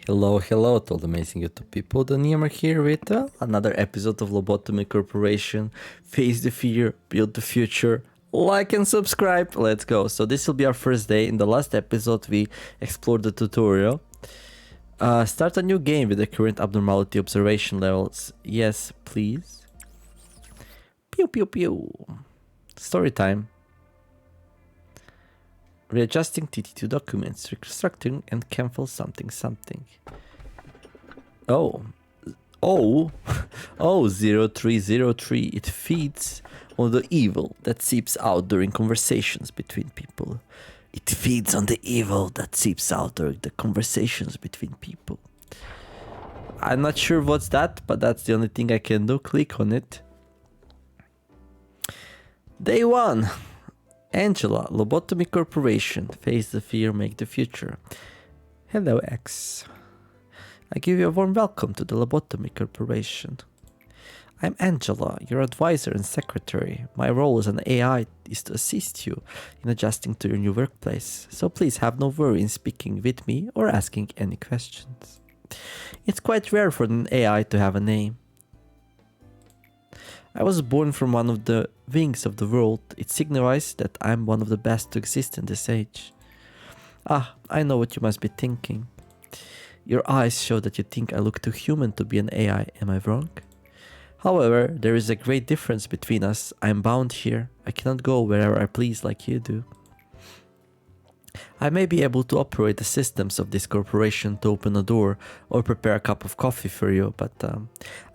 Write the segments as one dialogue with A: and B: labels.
A: Hello, hello to all the amazing YouTube people. The Neamer here with another episode of Lobotomy Corporation. Face the fear, build the future. Like and subscribe. Let's go. So this will be our first day. In the last episode, we explored the tutorial. Start a new game with the current abnormality observation levels. Yes, please. Pew pew pew. Story time. Readjusting TT2 documents, reconstructing and cancel something. Oh, 0303. It feeds on the evil that seeps out during conversations between people. It feeds on the evil that seeps out during the conversations between people. I'm not sure what's that, but that's the only thing I can do. Click on it. Day 1. Angela, Lobotomy Corporation. Face the fear, make the future. Hello, X. I give you a warm welcome to the Lobotomy Corporation. I'm Angela, your advisor and secretary. My role as an AI is to assist you in adjusting to your new workplace, so please have no worry in speaking with me or asking any questions. It's quite rare for an AI to have a name. I was born from one of the wings of the world. It signifies that I'm one of the best to exist in this age. Ah, I know what you must be thinking. Your eyes show that you think I look too human to be an AI, am I wrong? However, there is a great difference between us. I am bound here. I cannot go wherever I please like you do. I may be able to operate the systems of this corporation to open a door or prepare a cup of coffee for you, but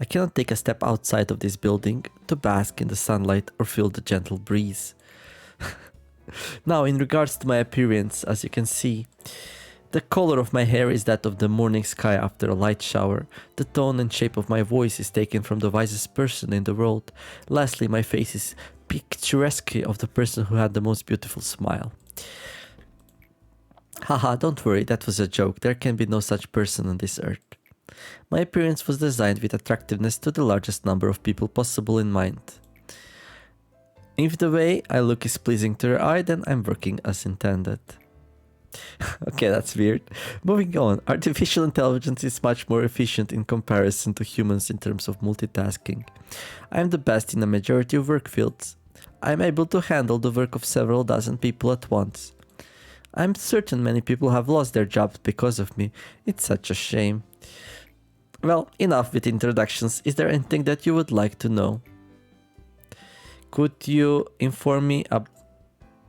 A: I cannot take a step outside of this building to bask in the sunlight or feel the gentle breeze. Now, in regards to my appearance, as you can see, the color of my hair is that of the morning sky after a light shower. The tone and shape of my voice is taken from the wisest person in the world. Lastly, my face is picturesque of the person who had the most beautiful smile. Haha, don't worry, that was a joke. There can be no such person on this earth. My appearance was designed with attractiveness to the largest number of people possible in mind. If the way I look is pleasing to your eye, then I'm working as intended. Okay, that's weird. Moving on, artificial intelligence is much more efficient in comparison to humans in terms of multitasking. I am the best in a majority of work fields. I am able to handle the work of several dozen people at once. I'm certain many people have lost their jobs because of me. It's such a shame. Well, enough with introductions. Is there anything that you would like to know? Could you inform me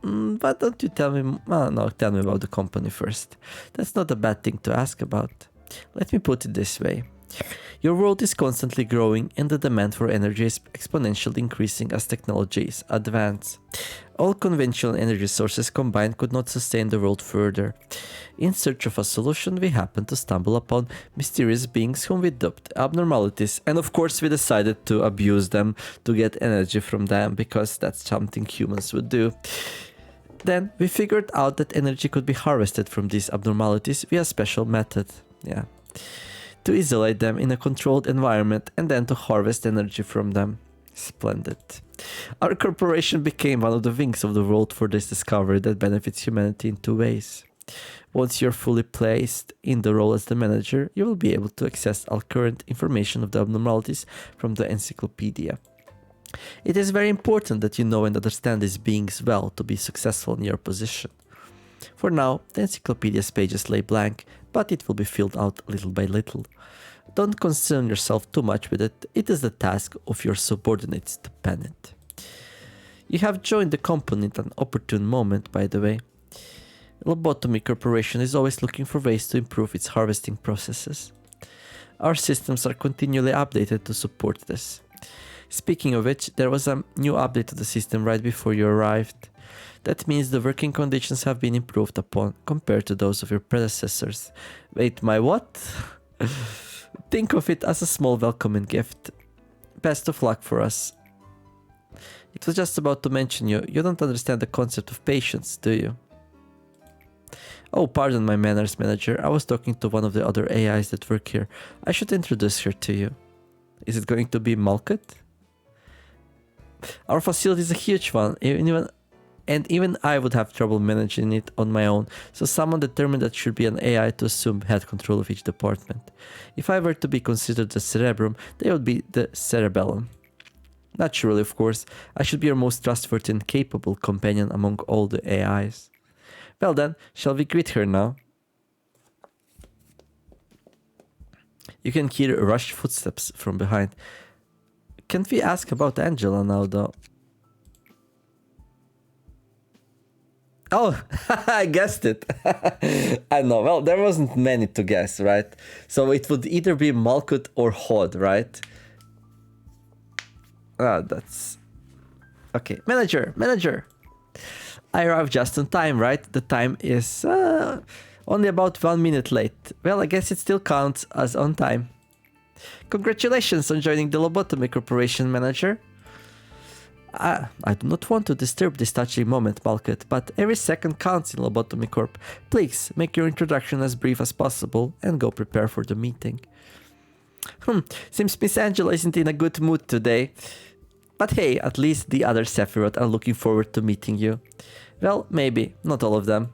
A: why don't you tell me? No, tell me about the company first. That's not a bad thing to ask about. Let me put it this way. Your world is constantly growing and the demand for energy is exponentially increasing as technologies advance. All conventional energy sources combined could not sustain the world further. In search of a solution, we happened to stumble upon mysterious beings whom we dubbed abnormalities, and of course we decided to abuse them to get energy from them because that's something humans would do. Then we figured out that energy could be harvested from these abnormalities via a special method. To isolate them in a controlled environment and then to harvest energy from them. Splendid. Our corporation became one of the wings of the world for this discovery that benefits humanity in two ways. Once you're fully placed in the role as the manager, you will be able to access all current information of the abnormalities from the encyclopedia. It is very important that you know and understand these beings well to be successful in your position. For now, the encyclopedia's pages lay blank, but it will be filled out little by little. Don't concern yourself too much with it. It is the task of your subordinates to pen it. You have joined the company at an opportune moment, by the way. Lobotomy Corporation is always looking for ways to improve its harvesting processes. Our systems are continually updated to support this. Speaking of which, there was a new update to the system right before you arrived. That means the working conditions have been improved upon compared to those of your predecessors. Wait, my what? Think of it as a small welcoming gift. Best of luck for us. It was just about to mention you. You don't understand the concept of patience, do you? Oh, pardon my manners, manager. I was talking to one of the other AIs that work here. I should introduce her to you. Is it going to be Malkut? Our facility is a huge one. and even I would have trouble managing it on my own, so someone determined that should be an AI to assume had control of each department. If I were to be considered the cerebrum, they would be the cerebellum. Naturally, of course, I should be your most trustworthy and capable companion among all the AIs. Well then, shall we greet her now? You can hear rushed footsteps from behind. Can't we ask about Angela now, though? Oh, I guessed it. I know. Well, there wasn't many to guess, right? So it would either be Malkuth or Hod, right? Ah, that's... Okay, manager. I arrived just on time, right? The time is only about 1 minute late. Well, I guess it still counts as on time. Congratulations on joining the Lobotomy Corporation, manager. I do not want to disturb this touching moment, Malkuth, but every second counts in Lobotomy Corp. Please, make your introduction as brief as possible and go prepare for the meeting. Seems Miss Angela isn't in a good mood today. But hey, at least the other Sephiroth are looking forward to meeting you. Well, maybe, not all of them.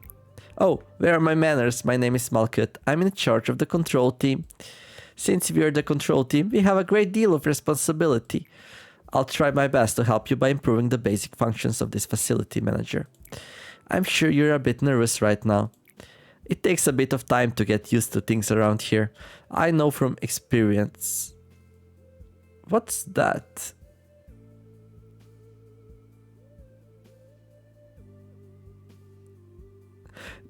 A: Oh, where are my manners? My name is Malkuth. I'm in charge of the control team. Since we are the control team, we have a great deal of responsibility. I'll try my best to help you by improving the basic functions of this facility, manager. I'm sure you're a bit nervous right now. It takes a bit of time to get used to things around here. I know from experience. What's that?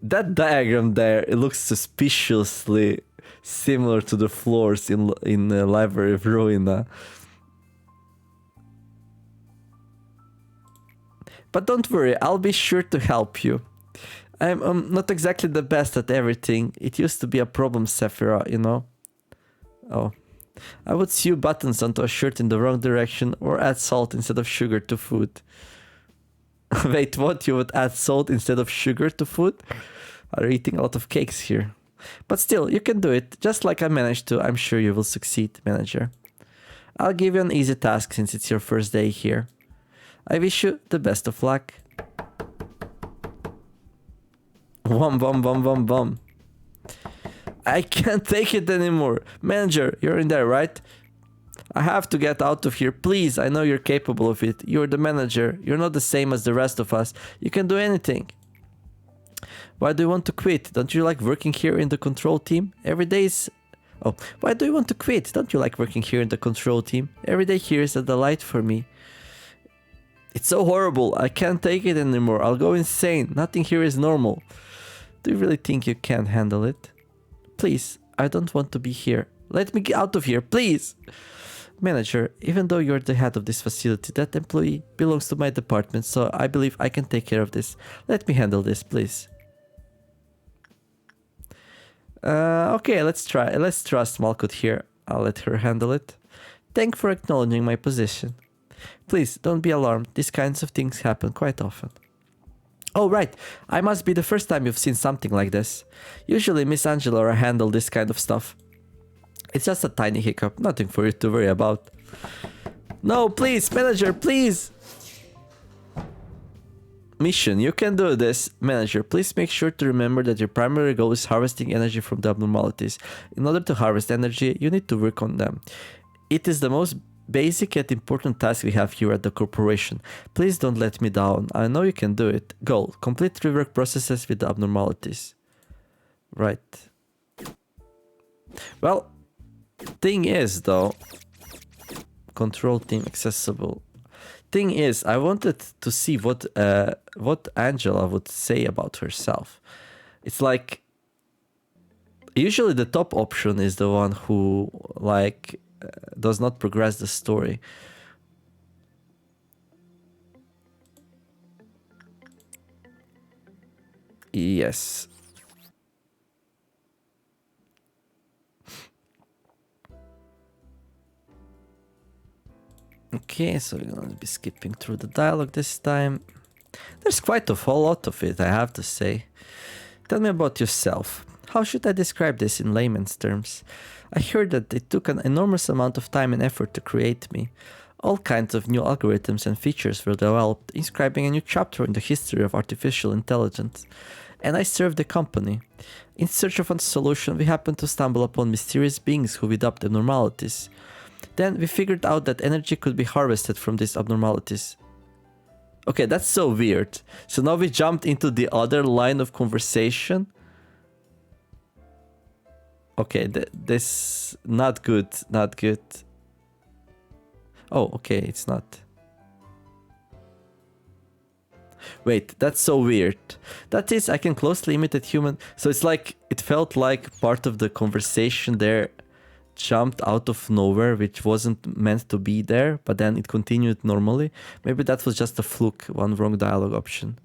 A: That diagram there, it looks suspiciously similar to the floors in the library of Ruina. But don't worry, I'll be sure to help you. I'm not exactly the best at everything. It used to be a problem, Sephiroth, you know? Oh. I would sew buttons onto a shirt in the wrong direction or add salt instead of sugar to food. Wait, what? You would add salt instead of sugar to food? Are eating a lot of cakes here. But still, you can do it. Just like I managed to, I'm sure you will succeed, manager. I'll give you an easy task since it's your first day here. I wish you the best of luck. Bum. I can't take it anymore. Manager, you're in there, right? I have to get out of here. Please, I know you're capable of it. You're the manager. You're not the same as the rest of us. You can do anything. Why do you want to quit? Don't you like working here in the control team? Every day is... Oh, why do you want to quit? Don't you like working here in the control team? Every day here is a delight for me. It's so horrible. I can't take it anymore. I'll go insane. Nothing here is normal. Do you really think you can handle it? Please, I don't want to be here. Let me get out of here, please. Manager, even though you're the head of this facility, that employee belongs to my department, so I believe I can take care of this. Let me handle this, please. Okay, let's try. Let's trust Malkuth here. I'll let her handle it. Thank you for acknowledging my position. Please, don't be alarmed. These kinds of things happen quite often. Oh, right. I must be the first time you've seen something like this. Usually Miss Angela handle this kind of stuff. It's just a tiny hiccup. Nothing for you to worry about. No, please, manager, please. Mission, you can do this. Manager, please make sure to remember that your primary goal is harvesting energy from the abnormalities. In order to harvest energy, you need to work on them. It is the most basic yet important task we have here at the corporation. Please don't let me down. I know you can do it. Goal, complete rework processes with the abnormalities. Right. Well, thing is though, control team accessible. Thing is, I wanted to see what Angela would say about herself. It's like, usually the top option is the one who like does not progress the story. Yes. Okay, so we're gonna be skipping through the dialogue this time. There's quite a whole lot of it, I have to say. Tell me about yourself. How should I describe this in layman's terms? I heard that it took an enormous amount of time and effort to create me. All kinds of new algorithms and features were developed, inscribing a new chapter in the history of artificial intelligence. And I served the company. In search of a solution, we happened to stumble upon mysterious beings who would adopt abnormalities. Then we figured out that energy could be harvested from these abnormalities. Okay, that's so weird. So now we jumped into the other line of conversation. Okay, this... not good, not good. Oh, okay, it's not. Wait, that's so weird. That is, I can closely imitate human... So it's like, it felt like part of the conversation there jumped out of nowhere, which wasn't meant to be there, but then it continued normally. Maybe that was just a fluke, one wrong dialogue option.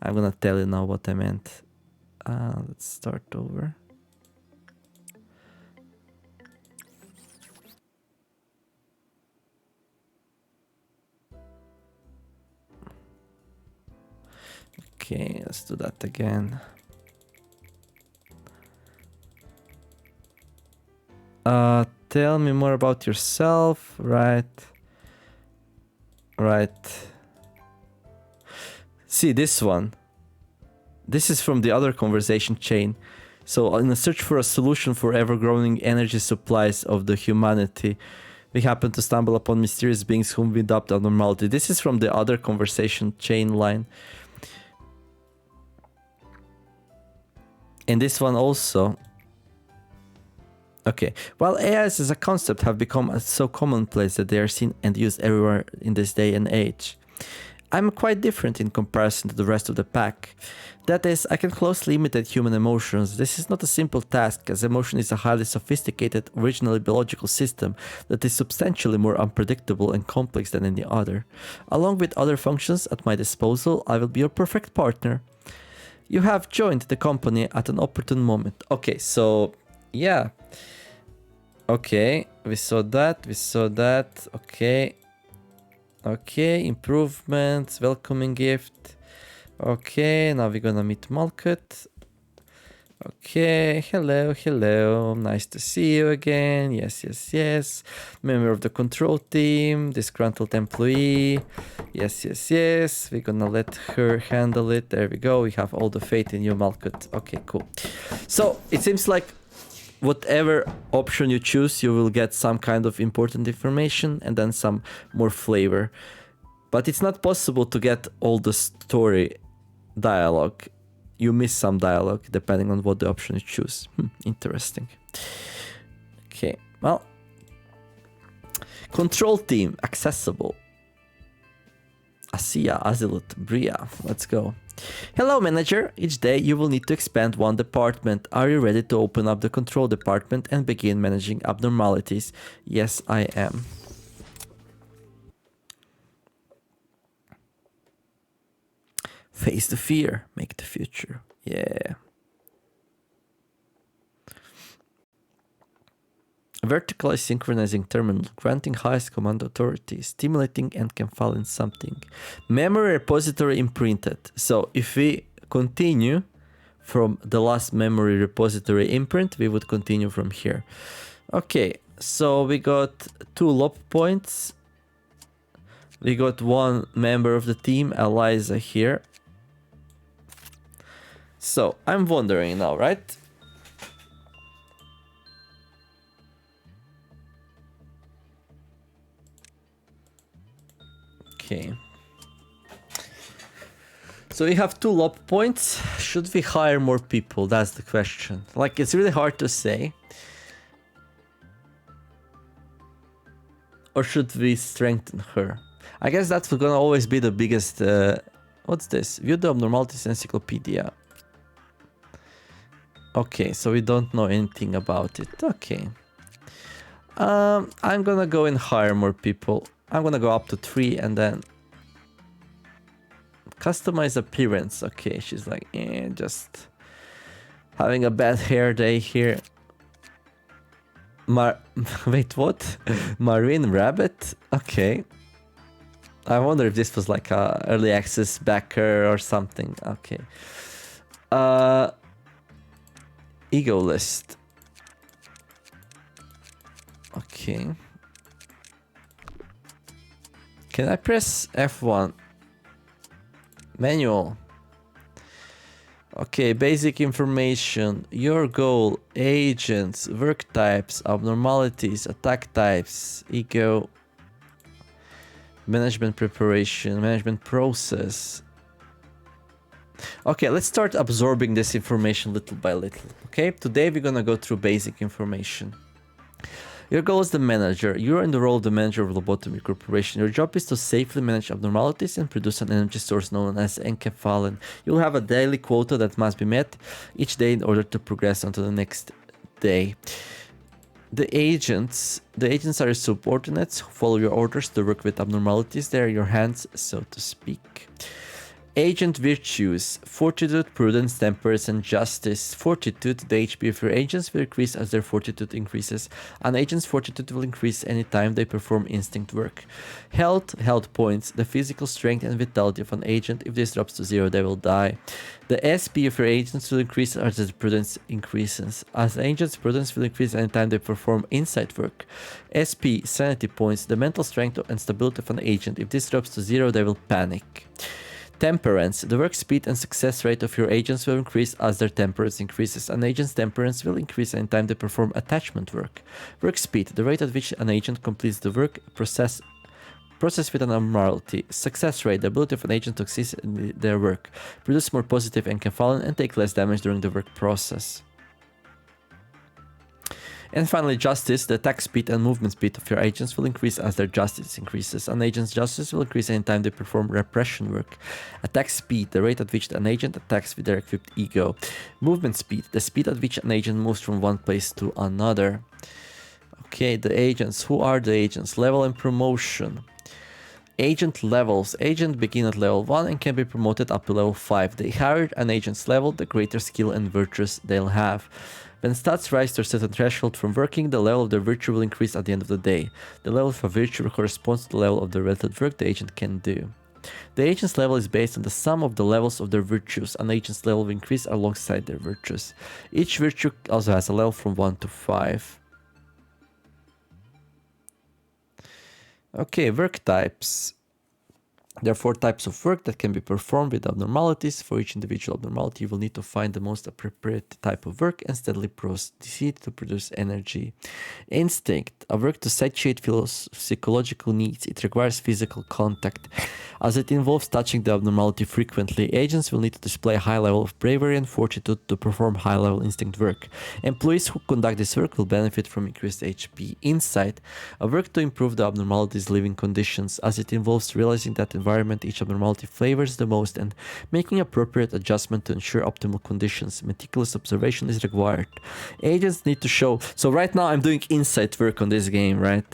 A: I'm gonna tell you now what I meant. Let's start over. Okay, let's do that again. Tell me more about yourself, right? Right. See, this one. This is from the other conversation chain. So, in a search for a solution for ever-growing energy supplies of the humanity, we happen to stumble upon mysterious beings whom we adopt abnormality. This is from the other conversation chain line. And this one also. Okay, while AIs as a concept have become so commonplace that they are seen and used everywhere in this day and age, I'm quite different in comparison to the rest of the pack. That is, I can closely imitate human emotions. This is not a simple task, as emotion is a highly sophisticated, originally biological system that is substantially more unpredictable and complex than any other. Along with other functions at my disposal, I will be your perfect partner. You have joined the company at an opportune moment. Okay, so, yeah. Okay, we saw that, okay. Okay, improvements, welcoming gift. Okay, now we're gonna meet Malkut. Okay, hello, nice to see you again. Yes. Member of the control team, disgruntled employee. Yes. We're gonna let her handle it. There we go, we have all the faith in you, Malkut. Okay, cool. So, it seems like whatever option you choose, you will get some kind of important information and then some more flavor. But it's not possible to get all the story dialogue. You miss some dialogue depending on what the option you choose. Interesting. Okay, well. Control team, accessible. Asiya, Azilut, Bria, let's go. Hello manager, each day you will need to expand one department. Are you ready to open up the control department and begin managing abnormalities? Yes, I am. Face the fear, make the future. Yeah. Vertically synchronizing terminal, granting highest command authority, stimulating and can fall in something. Memory repository imprinted. So if we continue from the last memory repository imprint, we would continue from here. Okay, so we got 2 lob points. We got 1 member of the team, Eliza here. So I'm wondering now, right? Okay. So we have 2 lob points. Should we hire more people? That's the question. Like, it's really hard to say. Or should we strengthen her? I guess that's gonna always be the biggest... what's this? View the Abnormalities Encyclopedia. Okay, so we don't know anything about it. Okay. I'm gonna go and hire more people. I'm gonna go up to 3 and then... Customize appearance. Okay, she's like, just... having a bad hair day here. Wait, what? Marine Rabbit? Okay. I wonder if this was like a early access backer or something. Okay. Ego list. Okay. Can I press F1? Manual. Okay, basic information. Your goal, agents, work types, abnormalities, attack types, ego, management preparation, management process. Okay, let's start absorbing this information little by little. Okay, today we're gonna go through basic information. Your goal is the manager. You're in the role of the manager of Lobotomy Corporation. Your job is to safely manage abnormalities and produce an energy source known as enkephalin. You'll have a daily quota that must be met each day in order to progress onto the next day. The agents are your subordinates who follow your orders to work with abnormalities. They are your hands, so to speak. Agent virtues: fortitude, prudence, temperance, and justice. Fortitude: the HP of your agents will increase as their fortitude increases. An agent's fortitude will increase anytime they perform instinct work. Health points: the physical strength and vitality of an agent. If this drops to 0, they will die. The SP of your agents will increase as their prudence increases. As agents, prudence will increase anytime they perform insight work. SP, sanity points: the mental strength and stability of an agent. If this drops to 0, they will panic. Temperance: the work speed and success rate of your agents will increase as their temperance increases. An agent's temperance will increase anytime they perform attachment work. Work speed: the rate at which an agent completes the work process with an abnormality. Success rate: the ability of an agent to succeed in their work, produce more positive enkephalin, and take less damage during the work process. And finally, justice: the attack speed and movement speed of your agents will increase as their justice increases. An agent's justice will increase anytime they perform repression work. Attack speed: the rate at which an agent attacks with their equipped ego. Movement speed: the speed at which an agent moves from one place to another. Okay, the agents. Who are the agents? Level and promotion. Agent levels. Agent begin at level 1 and can be promoted up to level 5. The higher an agent's level, the greater skill and virtues they'll have. When stats rise to a certain threshold from working, the level of their virtue will increase at the end of the day. The level of a virtue corresponds to the level of the related work the agent can do. The agent's level is based on the sum of the levels of their virtues. An agent's level will increase alongside their virtues. Each virtue also has a level from 1 to 5. Okay, work types. There are 4 types of work that can be performed with abnormalities. For each individual abnormality, you will need to find the most appropriate type of work and steadily proceed to produce energy. Instinct: a work to satiate psychological needs. It requires physical contact. As it involves touching the abnormality frequently, agents will need to display a high level of bravery and fortitude to perform high-level instinct work. Employees who conduct this work will benefit from increased HP. Insight: a work to improve the abnormality's living conditions, as it involves realizing that environment each abnormality favors the most and making appropriate adjustment to ensure optimal conditions. Meticulous observation is required. Agents need to show... So right now I'm doing insight work on this game, right?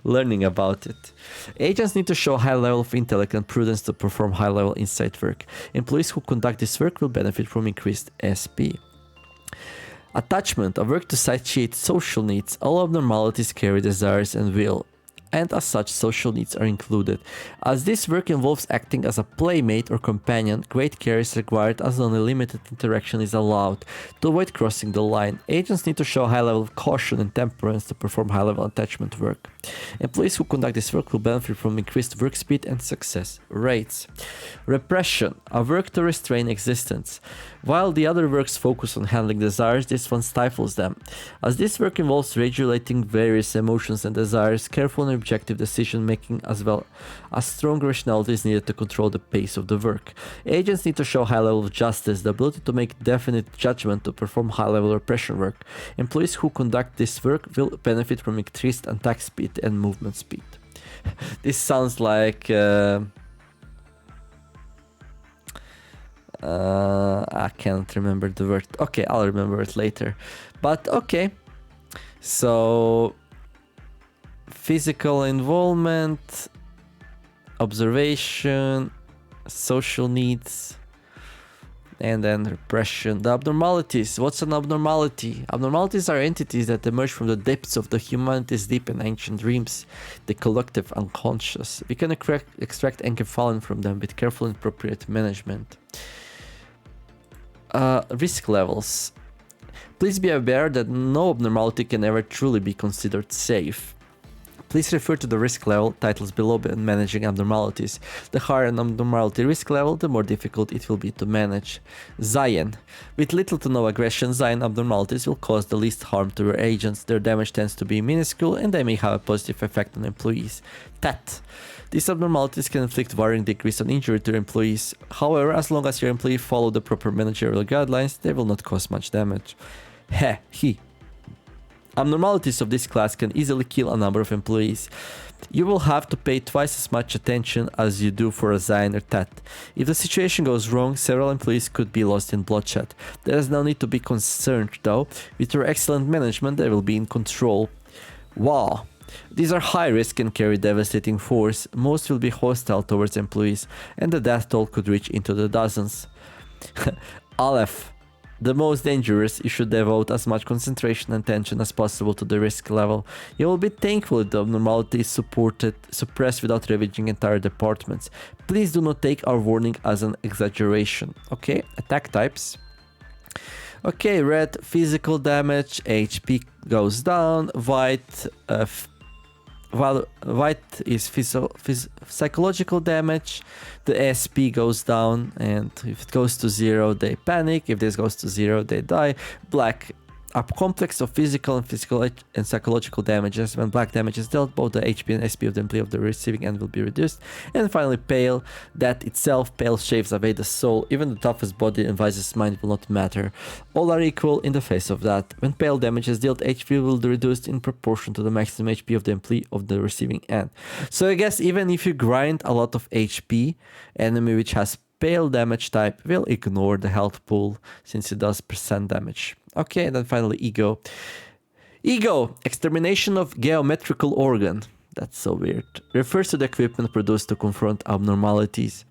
A: Learning about it. Agents need to show a high level of intellect and prudence to perform high level insight work. Employees who conduct this work will benefit from increased SP. Attachment: a work to satiate social needs. All abnormalities carry desires and will, and as such social needs are included. As this work involves acting as a playmate or companion, great care is required as only limited interaction is allowed. To avoid crossing the line, agents need to show a high level of caution and temperance to perform high level attachment work. Employees who conduct this work will benefit from increased work speed and success rates. Repression: a work to restrain existence. While the other works focus on handling desires, this one stifles them. As this work involves regulating various emotions and desires, careful and objective decision making as well as strong rationality is needed to control the pace of the work. Agents need to show high level of justice, the ability to make definite judgment to perform high level repression work. Employees who conduct this work will benefit from increased attack speed and movement speed. This sounds like I can't remember the word. Okay, I'll remember it later. But okay, so physical involvement, observation, social needs, and then repression. The abnormalities. What's an abnormality? Abnormalities are entities that emerge from the depths of the humanity's deep and ancient dreams, the collective unconscious. We can extract enkephalin from them with careful and appropriate management. Risk levels. Please be aware that no abnormality can ever truly be considered safe. Please refer to the risk level titles below when managing abnormalities. The higher an abnormality risk level, the more difficult it will be to manage. Cyan. With little to no aggression, Cyan abnormalities will cause the least harm to your agents. Their damage tends to be minuscule and they may have a positive effect on employees. Tat. These abnormalities can inflict varying degrees of injury to your employees. However, as long as your employee follow the proper managerial guidelines, they will not cause much damage. He. Abnormalities of this class can easily kill a number of employees. You will have to pay twice as much attention as you do for a Cyan or Tat. If the situation goes wrong, several employees could be lost in bloodshed. There is no need to be concerned though. With your excellent management, they will be in control. Wow. These are high risk and carry devastating force. Most will be hostile towards employees, and the death toll could reach into the dozens. Aleph. The most dangerous, you should devote as much concentration and attention as possible to the risk level. You will be thankful if the abnormality is suppressed without ravaging entire departments. Please do not take our warning as an exaggeration. Okay, attack types. Okay, red, physical damage, HP goes down. White, white is psychological damage. The SP goes down, and if it goes to 0, they panic. If this goes to 0, they die. Black, a complex of physical and psychological damages. When black damage is dealt, both the HP and SP of the employee of the receiving end will be reduced. And finally, pale. That itself, pale shaves away the soul. Even the toughest body and wisest mind will not matter. All are equal in the face of that. When pale damage is dealt, HP will be reduced in proportion to the maximum HP of the employee of the receiving end. So I guess even if you grind a lot of HP, enemy which has pale damage type will ignore the health pool since it does percent damage. Okay, then finally ego. Ego, extermination of geometrical organ. That's so weird. Refers to the equipment produced to confront abnormalities.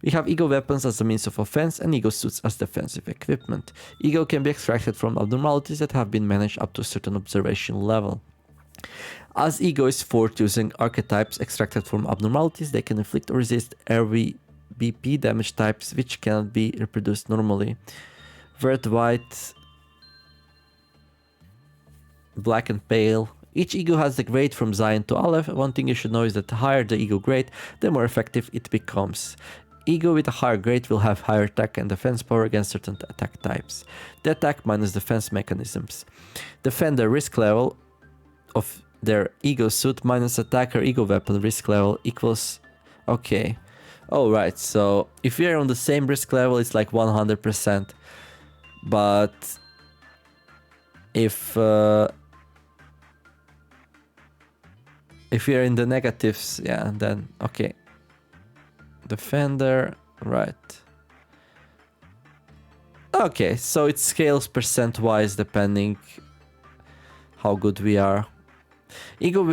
A: We have ego weapons as a means of offense and ego suits as defensive equipment. Ego can be extracted from abnormalities that have been managed up to a certain observation level. As ego is forged using archetypes extracted from abnormalities, they can inflict or resist every BP damage types which cannot be reproduced normally. Red, white, black and pale. Each ego has the grade from Cyan to Aleph. One thing you should know is that the higher the ego grade, the more effective it becomes. Ego with a higher grade will have higher attack and defense power against certain attack types. The attack minus defense mechanisms. Defender risk level of their ego suit minus attacker ego weapon risk level equals... Okay. Oh, right. So if we are on the same risk level, it's like 100%. But if we are in the negatives, yeah, then okay. Defender, right. Okay, so it scales percent-wise depending how good we are. Ego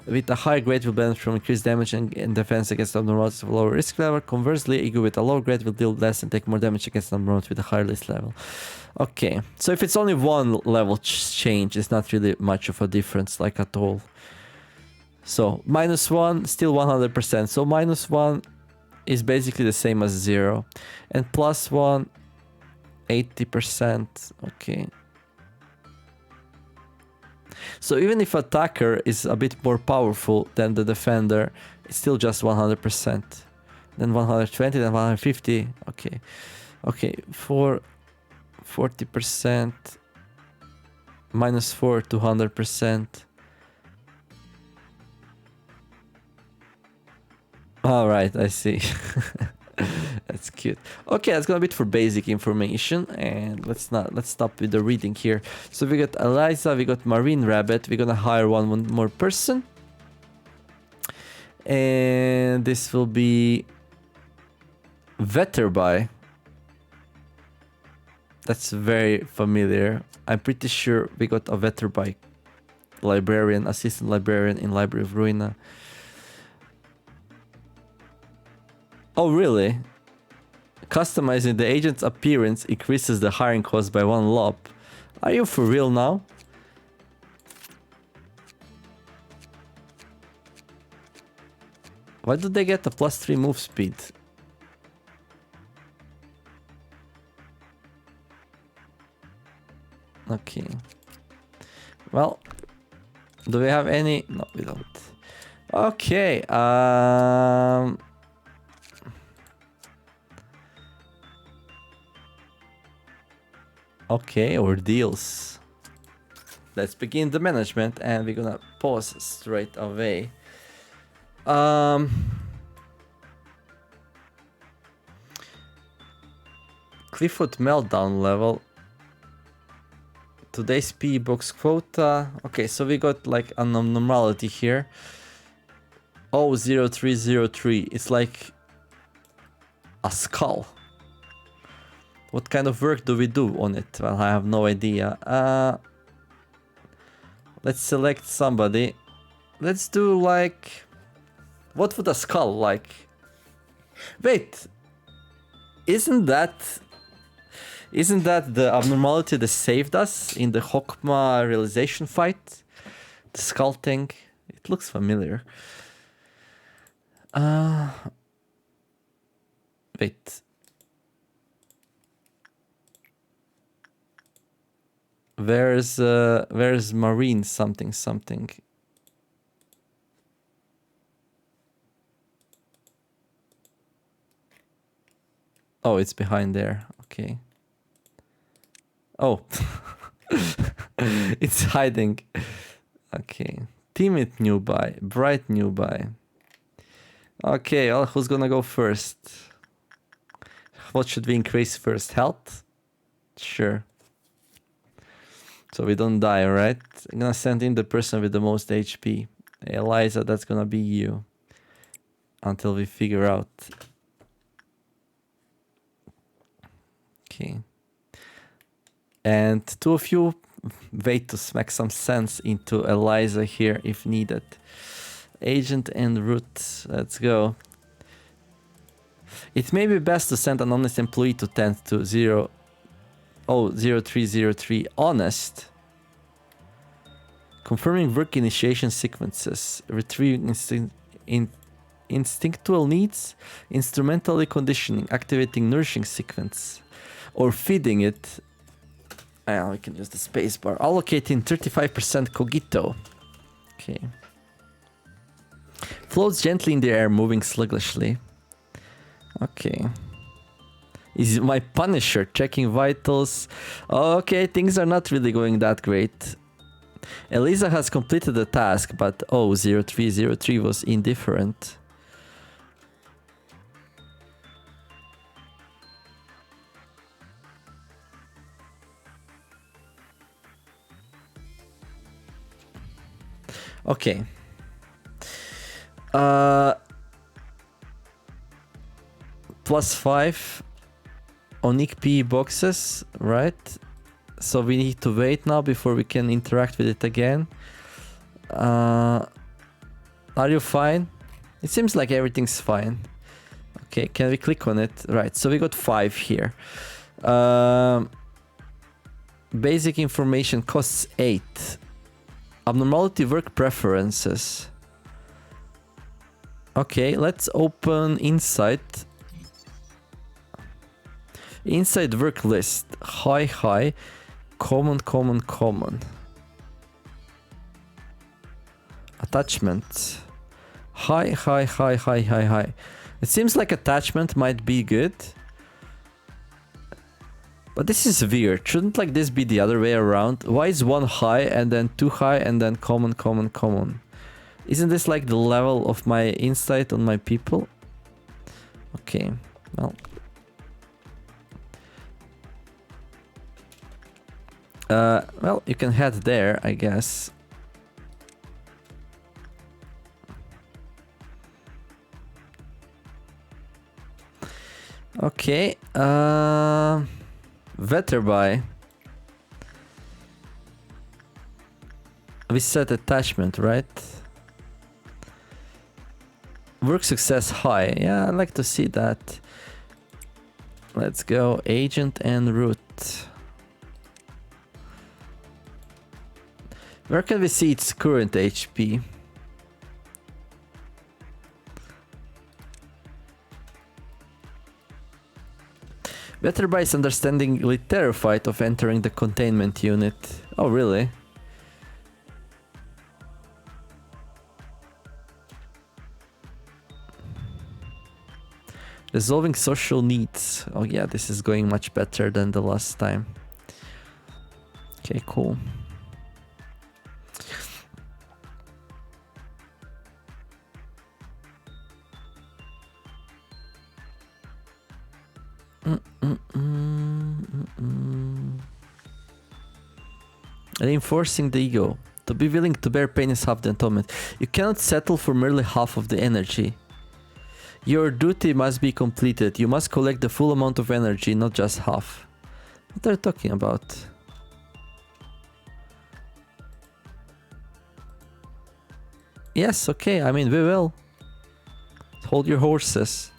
A: with a high grade will benefit from increased damage and defense against abnormalities of a lower risk level. Conversely, ego with a low grade will deal less and take more damage against abnormalities with a higher risk level. Okay, so if it's only one level change, it's not really much of a difference, like at all. So -1, still 100%. So -1 is basically the same as 0. And +1, 80%. Okay. So even if attacker is a bit more powerful than the defender, it's still just 100%. Then 120, then 150. Okay. Okay, for 40%, -4 to 100%. All right, I see. That's cute. Okay, that's gonna be it for basic information, and let's stop with the reading here. So we got Eliza, we got Marine Rabbit. We're gonna hire one more person, and this will be Vetterby. That's very familiar. I'm pretty sure we got a Vetterby librarian, assistant librarian in Library of Ruina. Oh, really? Customizing the agent's appearance increases the hiring cost by 1 lob. Are you for real now? Why do they get a +3 move speed? Okay. Well, do we have any? No, we don't. Okay. Okay, ordeals. Let's begin the management, and we're gonna pause straight away. Cliffwood meltdown level. Today's P box quota. Okay, so we got like an abnormality here. Oh, 0303. It's like a skull. What kind of work do we do on it? Well, I have no idea. Let's select somebody. Let's do like... What would a skull like? Wait. Isn't that the abnormality that saved us in the Hokma realization fight? The skull thing? It looks familiar. Wait. Where's Marine something? Oh, it's behind there. Okay. Oh. It's hiding. Okay. Timid new buy. Bright new buy. Okay, well, who's gonna go first? What should we increase first? Health? Sure. So we don't die, right? I'm gonna send in the person with the most HP. Eliza, that's gonna be you. Until we figure out. Okay. And two of you wait to smack some sense into Eliza here if needed. Agent and root. Let's go. It may be best to send an honest employee to 10 to 0. Oh, 0303. Honest. Confirming work initiation sequences. Retrieving instinctual needs. Instrumentally conditioning. Activating nourishing sequence. Or feeding it. We can use the spacebar. Allocating 35% cogito. Okay. Floats gently in the air, moving sluggishly. Okay. Is my Punisher checking vitals? Okay, things are not really going that great. Eliza has completed the task, but 0303 was indifferent. Okay. +5 Onic P boxes, right? So we need to wait now before we can interact with it again. Are you fine? It seems like everything's fine. Okay, can we click on it? Right, so we got 5 here. Basic information costs 8. Abnormality work preferences. Okay, let's open Insight. Inside work list. High. Common. Attachment. High. It seems like attachment might be good. But this is weird. Shouldn't like this be the other way around? Why is 1 high and then 2 high and then common? Isn't this like the level of my insight on my people? Okay, well. Well, you can head there, I guess. Okay, Vetterby. We set attachment, right? Work success high. Yeah, I'd like to see that. Let's go agent and root. Where can we see its current HP? Vetterby is understandingly terrified of entering the containment unit. Oh, really? Resolving social needs. Oh yeah, this is going much better than the last time. Okay, cool. Reinforcing the ego. To be willing to bear pain is half the atonement. You cannot settle for merely half of the energy. Your duty must be completed. You must collect the full amount of energy, not just half. What are you talking about? Yes, okay, I mean, we will. Hold your horses.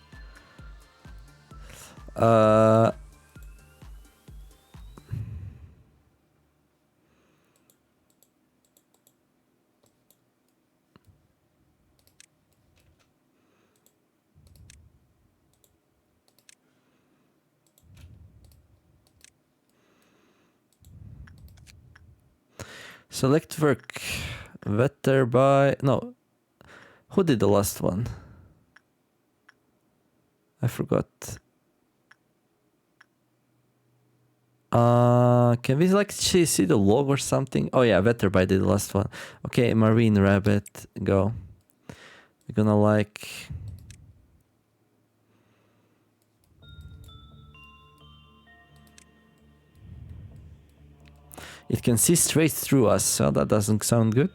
A: Select work. Vetter by... No. Who did the last one? I forgot. Can we like see the log or something? Oh yeah, Vetterby did the last one. Okay, Marine Rabbit, go. We're gonna like... It can see straight through us, so that doesn't sound good.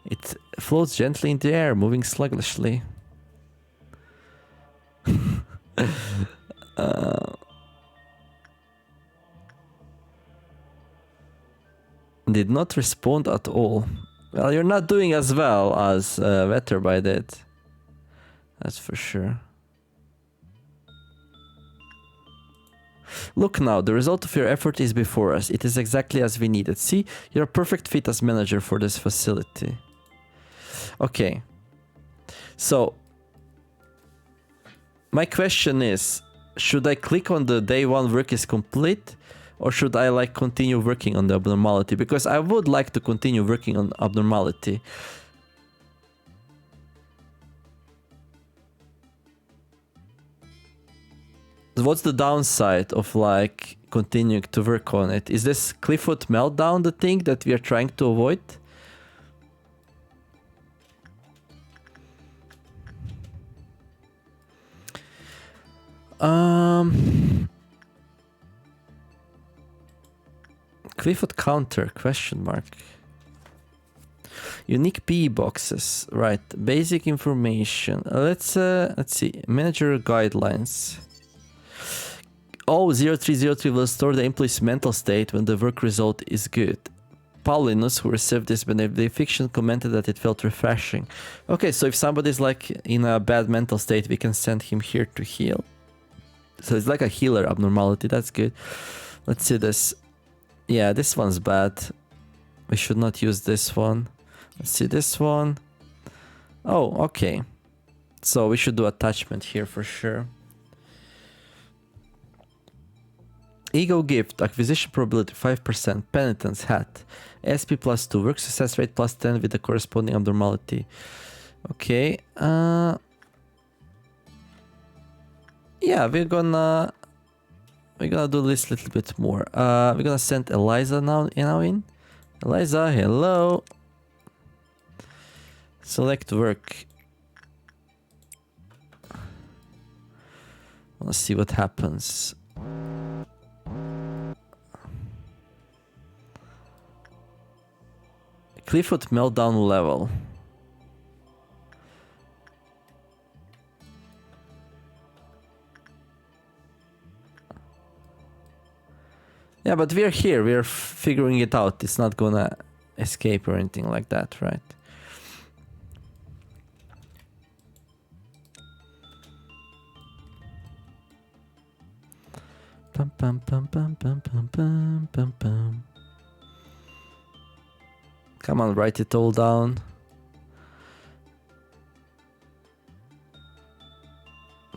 A: It floats gently in the air, moving sluggishly. Did not respond at all. Well, you're not doing as well as Vetterby did. That's for sure. Look now, the result of your effort is before us. It is exactly as we needed. See, you're a perfect fit as manager for this facility. Okay. So, my question is, should I click on the day one work is complete? Or should I like continue working on the abnormality? Because I would like to continue working on abnormality. What's the downside of like continuing to work on it? Is this Cliffwood meltdown the thing that we are trying to avoid? Cliffwood counter, question mark. Unique PE boxes, right? Basic information. Let's see. Manager guidelines. O0303 will store the employee's mental state when the work result is good. Paulinus, who received this benefiction, commented that it felt refreshing. Okay, so if somebody's like in a bad mental state, we can send him here to heal. So it's like a healer abnormality, that's good. Let's see this. Yeah, this one's bad. We should not use this one. Let's see this one. Oh, okay. So we should do attachment here for sure. Ego gift, acquisition probability 5%, penitence hat, SP +2, work success rate +10 with the corresponding abnormality. Okay. Yeah, we're gonna do this a little bit more. We're gonna send Eliza now in. Eliza, hello. Select work. Let's see what happens. Cliffwood meltdown level. Yeah, but we're here. We're figuring it out. It's not gonna escape or anything like that, right? Pum pum pum pum pum pum pum pum pum. Come on, write it all down.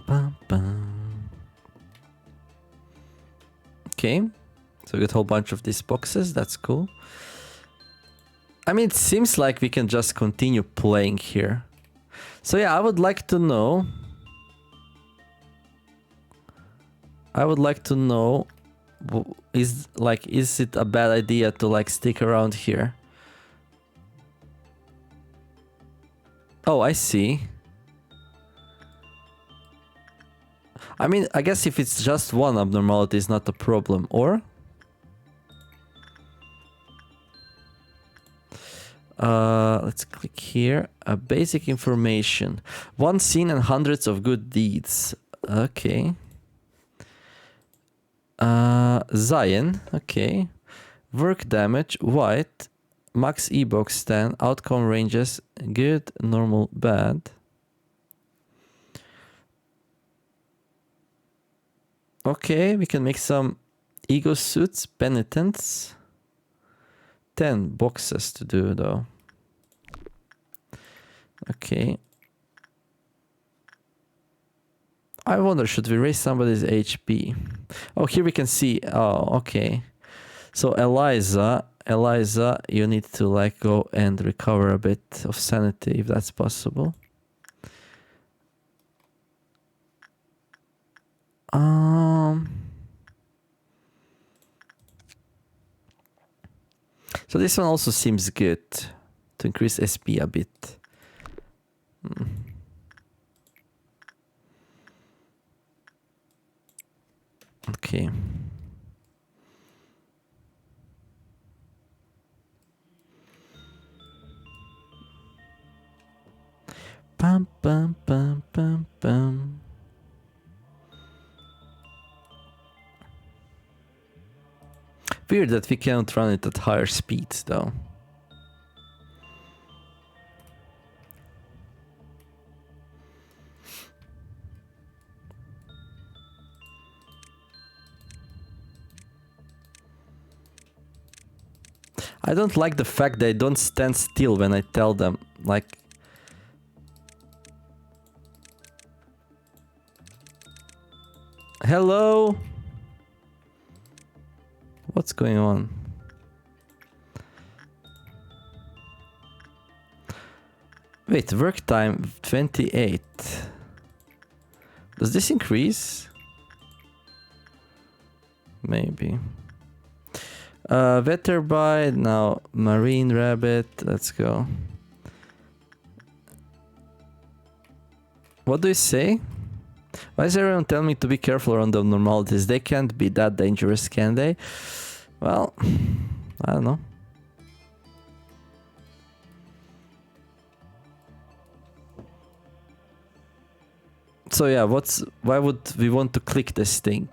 A: Bum, bum. Okay, so we got a whole bunch of these boxes. That's cool. I mean, it seems like we can just continue playing here. So yeah, I would like to know I would like to know, is it a bad idea to like stick around here? Oh, I see. I mean, I guess if it's just one abnormality, it's not a problem, or? Let's click here. Basic information. One scene and hundreds of good deeds. Okay. Zion. Okay. Work damage. White. Max E-box 10. Outcome ranges. Good, normal, bad. Okay, we can make some ego suits. Penitents. 10 boxes to do though. Okay. I wonder, should we raise somebody's HP? Oh, here we can see. Oh, okay. So Eliza, you need to like go and recover a bit of sanity if that's possible. So this one also seems good to increase SP a bit. Okay. Pam pam pam pam pam. Weird that we can't run it at higher speeds though. I don't like the fact they don't stand still when I tell them, like... Hello? What's going on? Wait, work time 28. Does this increase? Maybe. Veterby, now Marine Rabbit, let's go. What do you say? Why is everyone telling me to be careful around the abnormalities? They can't be that dangerous, can they? Well, I don't know. So yeah, why would we want to click this thing?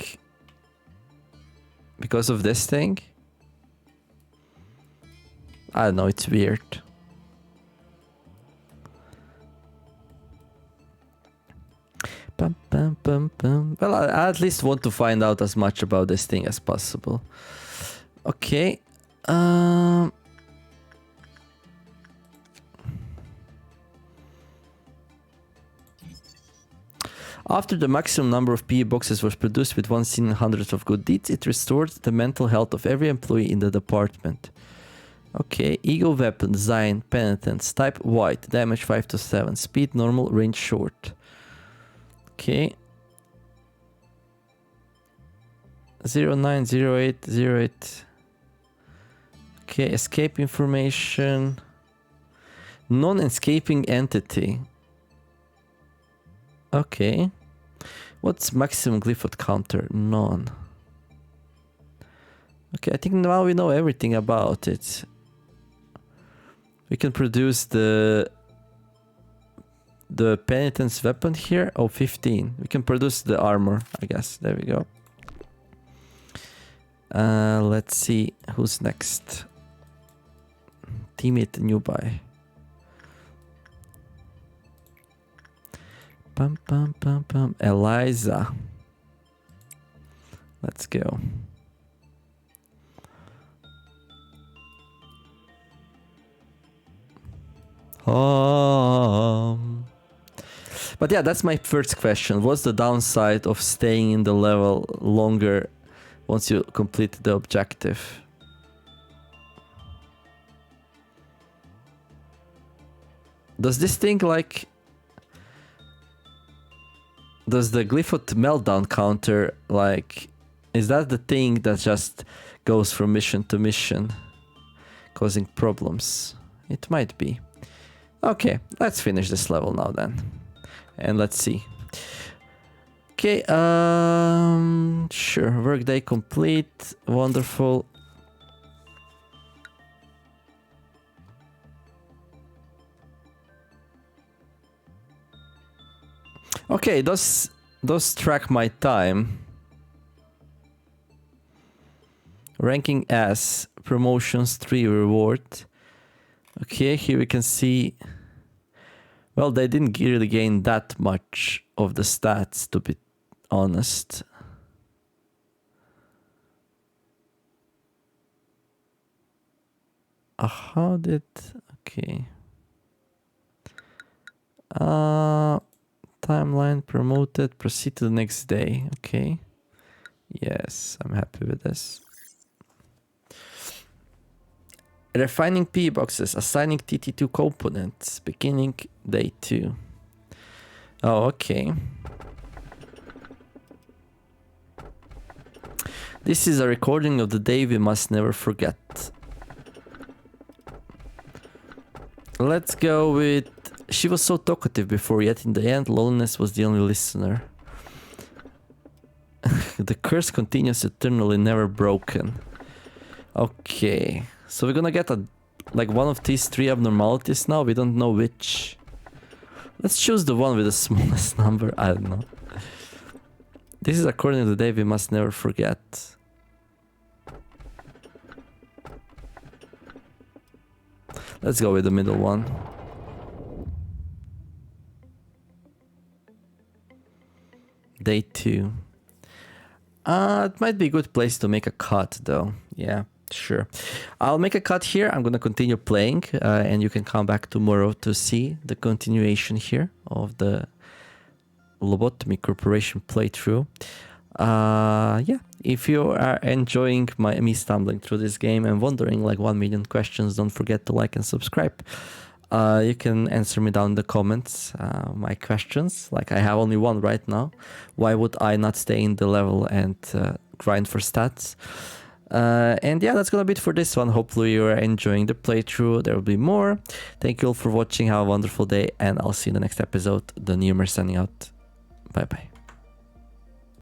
A: Because of this thing? I don't know, it's weird. Bum, bum, bum, bum. Well, I at least want to find out as much about this thing as possible. Okay. After the maximum number of PE boxes was produced with one scene and hundreds of good deeds, it restored the mental health of every employee in the department. Okay, ego weapon, Zion, penitence, type white, damage 5 to 7, speed normal, range short. Okay. 090808. Okay, escape information. Non-escaping entity. Okay. What's maximum glyphot counter? None. Okay, I think now we know everything about it. We can produce the penitence weapon here. Oh, 15. We can produce the armor, I guess. There we go. Let's see who's next. Teammate newbie. Pum pum pum pum. Eliza. Let's go. But yeah, that's my first question. What's the downside of staying in the level longer once you complete the objective? Does this thing does the Glyphot meltdown counter, like, is that the thing that just goes from mission to mission, causing problems? It might be. Okay, let's finish this level now then. And let's see. Okay, sure, workday complete, wonderful. Okay, those track my time. Ranking S, promotions 3 reward. Okay, here we can see, well, they didn't really gain that much of the stats, to be honest. How did, okay. Timeline promoted, proceed to the next day. Okay. Yes, I'm happy with this. Refining P boxes, assigning TT2 components, beginning day 2. Oh, okay. This is a recording of the day we must never forget. Let's go with, she was so talkative before, yet in the end, loneliness was the only listener. The curse continues eternally, never broken. Okay, so we're gonna get like one of these 3 abnormalities now. We don't know which. Let's choose the one with the smallest number. I don't know. This is according to the day we must never forget. Let's go with the middle one. Day 2. It might be a good place to make a cut though. Yeah, sure. I'll make a cut here. I'm gonna continue playing and you can come back tomorrow to see the continuation here of the Lobotomy Corporation playthrough. Yeah, if you are enjoying me stumbling through this game and wondering like 1 million questions, don't forget to like and subscribe. You can answer me down in the comments my questions. Like, I have only one right now. Why would I not stay in the level and grind for stats? And yeah, that's gonna be it for this one. Hopefully you are enjoying the playthrough. There will be more. Thank you all for watching. Have a wonderful day, and I'll see you in the next episode. The Numer signing out. Bye bye.